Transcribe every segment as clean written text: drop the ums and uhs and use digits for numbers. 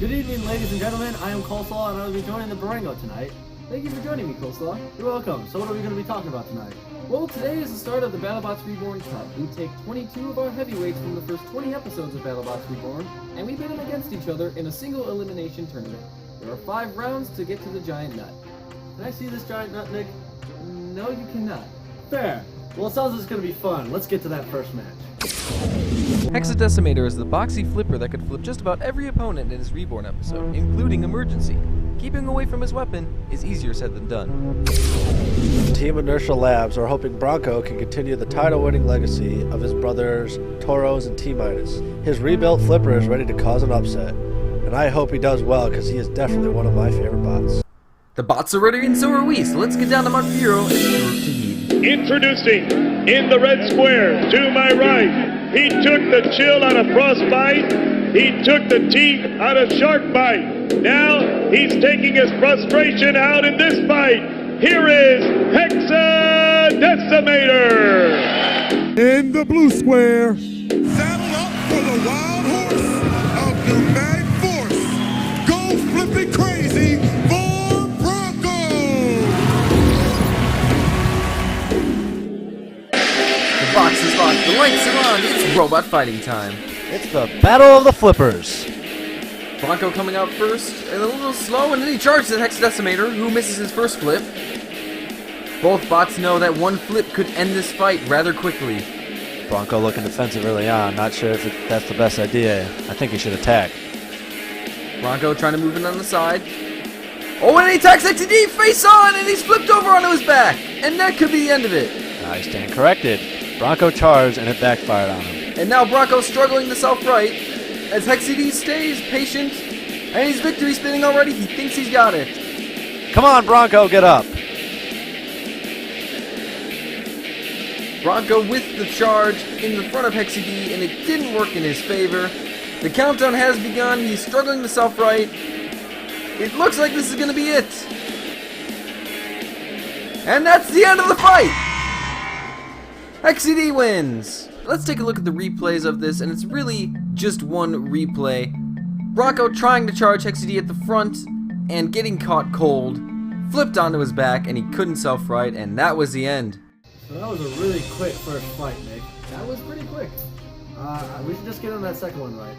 Good evening, ladies and gentlemen. I am Coleslaw, and I will be joining the Bronco tonight. Thank you for joining me, Coleslaw. You're welcome. So what are we going to be talking about tonight? Well, today is the start of the BattleBots Reborn Cup. We take 22 of our heavyweights from the first 20 episodes of BattleBots Reborn, and we pit them against each other in a single-elimination tournament. There are 5 rounds to get to the giant nut. Can I see this giant nut, Nick? No, you cannot. Fair. Well, it sounds like it's going to be fun. Let's get to that first match. Hexadecimator is the boxy flipper that could flip just about every opponent in his Reborn episode, including Emergency. Keeping away from his weapon is easier said than done. Team Inertial Labs are hoping Bronco can continue the title-winning legacy of his brothers Toros and T-Minus. His rebuilt flipper is ready to cause an upset, and I hope he does well because he is definitely one of my favorite bots. The bots are ready and so are we, so let's get down to Mount Furo and see what to heed. Introducing, in the red square, to my right, he took the chill out of frostbite, he took the teeth out of shark bite. Now he's taking his frustration out in this fight. Here is Hexadecimator. In the blue square, saddle up for the wild horse of pneumatic force. Go flipping crazy for Bronco. The box is locked, the lights are on, it's robot fighting time. It's the Battle of the Flippers. Bronco coming out first, and a little slow, and then he charges at Hexadecimator, who misses his first flip. Both bots know that one flip could end this fight rather quickly. Bronco looking defensive early on, not sure if that's the best idea. I think he should attack. Bronco trying to move in on the side. Oh, and he attacks XD face on, and he's flipped over onto his back. And that could be the end of it. I stand corrected. Bronco charged, and it backfired on him. And now Bronco's struggling to self-right, as Hexad stays patient, and he's victory spinning already. He thinks he's got it. Come on, Bronco, get up. Bronco with the charge in the front of Hexad, and it didn't work in his favor. The countdown has begun. He's struggling to self-right. It looks like this is going to be it. And that's the end of the fight! Hexad wins! Let's take a look at the replays of this, and it's really just one replay. Bronco trying to charge Hexad at the front, and getting caught cold, flipped onto his back, and he couldn't self-right, and that was the end. So that was a really quick first fight, Nick. That was pretty quick. We should just get on that second one right.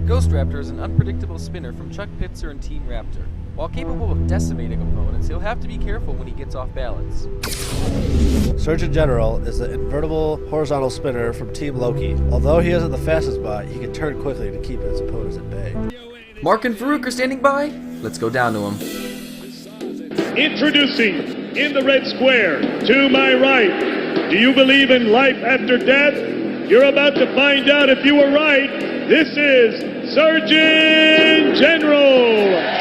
Ghost Raptor is an unpredictable spinner from Chuck Pitzer and Team Raptor. While capable of decimating opponents, he'll have to be careful when he gets off balance. Surgeon General is the invertible horizontal spinner from Team Loki. Although he isn't the fastest bot, he can turn quickly to keep his opponents at bay. Mark and Farouk are standing by. Let's go down to him. Introducing, in the red square, to my right, do you believe in life after death? You're about to find out if you were right. This is Surgeon General.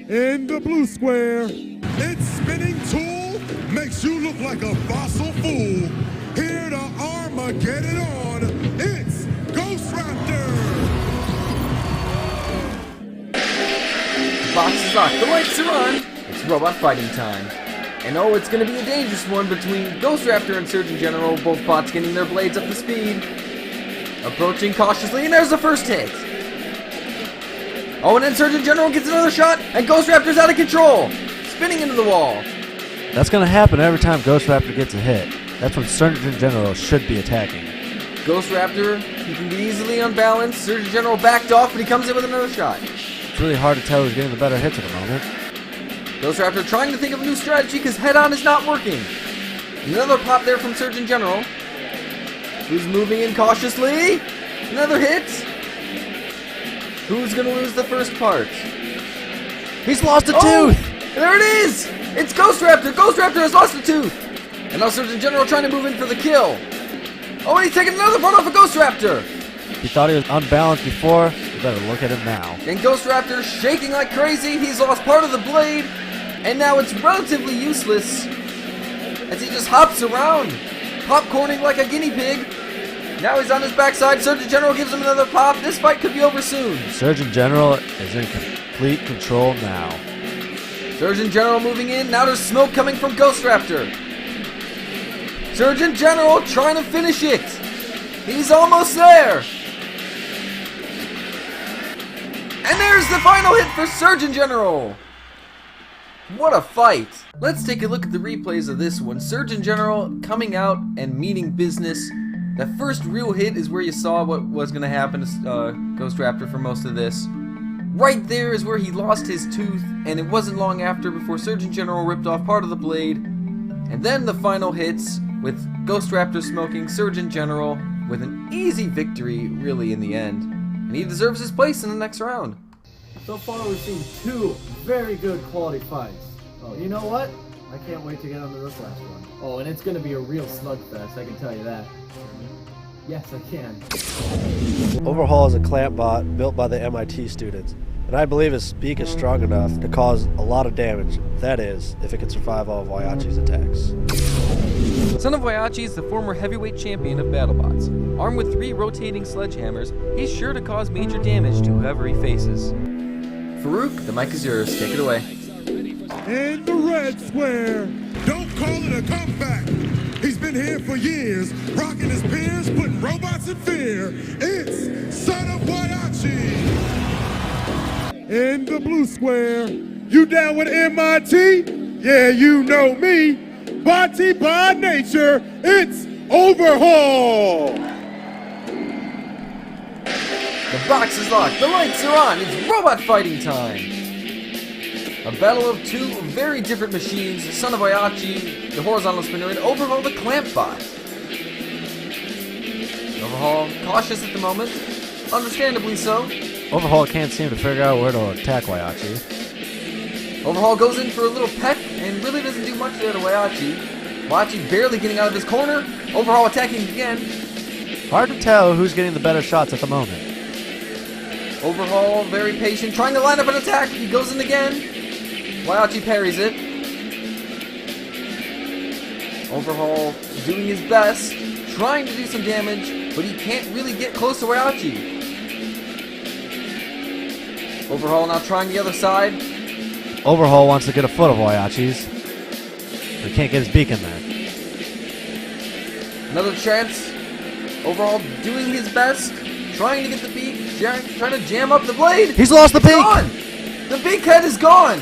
In the blue square, its spinning tool makes you look like a fossil fool. Here to Armageddon on, it's Ghost Raptor. The box is locked, the lights are on. It's robot fighting time. And oh, it's going to be a dangerous one between Ghost Raptor and Surgeon General, both bots getting their blades up to speed. Approaching cautiously, and there's the first hit. Oh, and then Surgeon General gets another shot, and Ghost Raptor's out of control, spinning into the wall. That's going to happen every time Ghost Raptor gets a hit. That's when Surgeon General should be attacking. Ghost Raptor, he can be easily unbalanced. Surgeon General backed off, but he comes in with another shot. It's really hard to tell who's getting the better hits at the moment. Ghost Raptor trying to think of a new strategy because head-on is not working. Another pop there from Surgeon General, who's moving in cautiously. Another hit. Who's gonna lose the first part? He's lost a Oh, tooth! there it is! It's Ghost Raptor! Ghost Raptor has lost a tooth! And now Surgeon General trying to move in for the kill. Oh, and he's taking another part off of Ghost Raptor! He thought he was unbalanced before. You better look at him now. And Ghost Raptor shaking like crazy. He's lost part of the blade. And now it's relatively useless as he just hops around, popcorning like a guinea pig. Now he's on his backside. Surgeon General gives him another pop. This fight could be over soon. Surgeon General is in complete control now. Surgeon General moving in. Now there's smoke coming from Ghost Raptor. Surgeon General trying to finish it. He's almost there. And there's the final hit for Surgeon General. What a fight. Let's take a look at the replays of this one. Surgeon General coming out and meaning business. That first real hit is where you saw what was going to happen to Ghost Raptor for most of this. Right there is where he lost his tooth, and it wasn't long after before Surgeon General ripped off part of the blade. And then the final hits with Ghost Raptor smoking Surgeon General with an easy victory, really, in the end. And he deserves his place in the next round. So far, we've seen two very good quality fights. Oh, you know what? I can't wait to get on to this last one. Oh, and it's going to be a real slugfest, I can tell you that. Yes, I can. Overhaul is a clamp bot built by the MIT students, and I believe his beak is strong enough to cause a lot of damage. That is, if it can survive all of Whyachi's attacks. Son of Whyachi is the former heavyweight champion of BattleBots. Armed with 3 rotating sledgehammers, he's sure to cause major damage to whoever he faces. Farouk, the mic is yours. Take it away. In the red square. Don't call it a comeback. He's been here for years, rocking his peers, putting robots in fear. It's Son of Whyachi. In the blue square. You down with MIT? Yeah, you know me. Body by nature, it's Overhaul. The box is locked, the lights are on, it's robot fighting time! A battle of 2 very different machines, Son of Whyachi, the horizontal spinner, and Overhaul, the clamp bot. Overhaul, cautious at the moment, understandably so. Overhaul can't seem to figure out where to attack Whyachi. Overhaul goes in for a little peck and really doesn't do much there to Whyachi. Whyachi barely getting out of his corner, Overhaul attacking again. Hard to tell who's getting the better shots at the moment. Overhaul, very patient, trying to line up an attack. He goes in again. Whyachi parries it. Overhaul doing his best, trying to do some damage, but he can't really get close to Whyachi. Overhaul now trying the other side. Overhaul wants to get a foot of Whyachi's, but he can't get his beak in there. Another chance. Overhaul doing his best, trying to get the beak, trying to jam up the blade. He's lost the beak! Gone! The beak head is gone!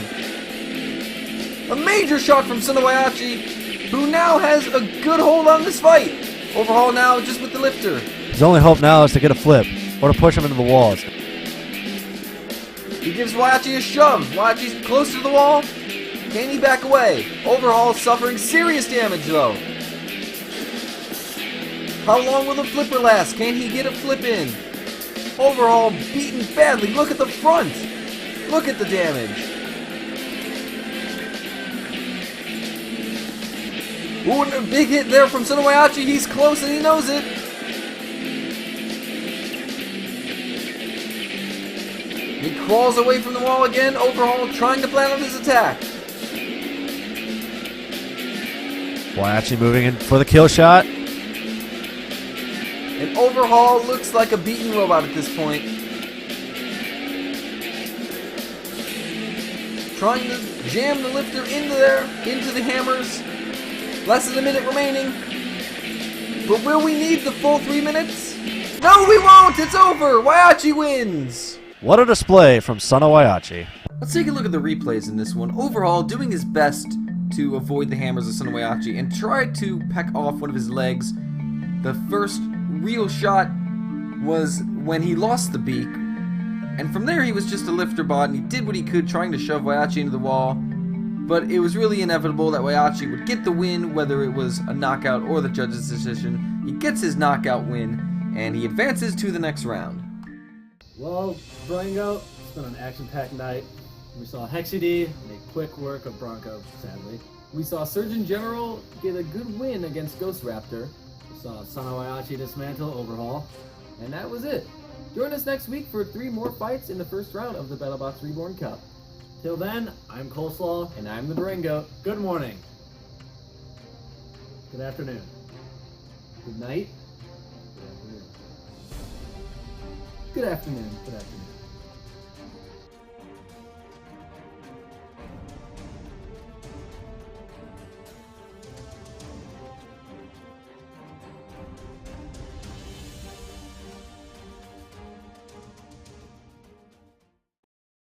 A major shot from Son of Whyachi, who now has a good hold on this fight. Overhaul now just with the lifter. His only hope now is to get a flip, or to push him into the walls. He gives Whyachi a shove. Whyachi's close to the wall. Can he back away? Overhaul suffering serious damage though. How long will the flipper last? Can he get a flip in? Overhaul beaten badly. Look at the front. Look at the damage. Ooh, and a big hit there from Son of Whyachi. He's close and he knows it. He crawls away from the wall again. Overhaul trying to plan out his attack. Whyachi moving in for the kill shot. And Overhaul looks like a beaten robot at this point. Trying to jam the lifter into there, into the hammers. Less than a minute remaining. But will we need the full 3 minutes? No, we won't! It's over! Whyachi wins! What a display from Son of Whyachi. Let's take a look at the replays in this one. Overhaul doing his best to avoid the hammers of Son of Whyachi and tried to peck off one of his legs. The first real shot was when he lost the beak. And from there he was just a lifter bot, and he did what he could trying to shove Whyachi into the wall. But it was really inevitable that Whyachi would get the win, whether it was a knockout or the judge's decision. He gets his knockout win, and he advances to the next round. Well, Bronco, it's been an action-packed night. We saw Hexadecimator make quick work of Bronco, sadly. We saw Surgeon General get a good win against Ghost Raptor. We saw Son of Whyachi dismantle Overhaul. And that was it. Join us next week for 3 more fights in the first round of the BattleBots Reborn Cup. Till then, I'm Coleslaw, and I'm the Bronco. Good morning. Good afternoon. Good night. Good afternoon. Good afternoon.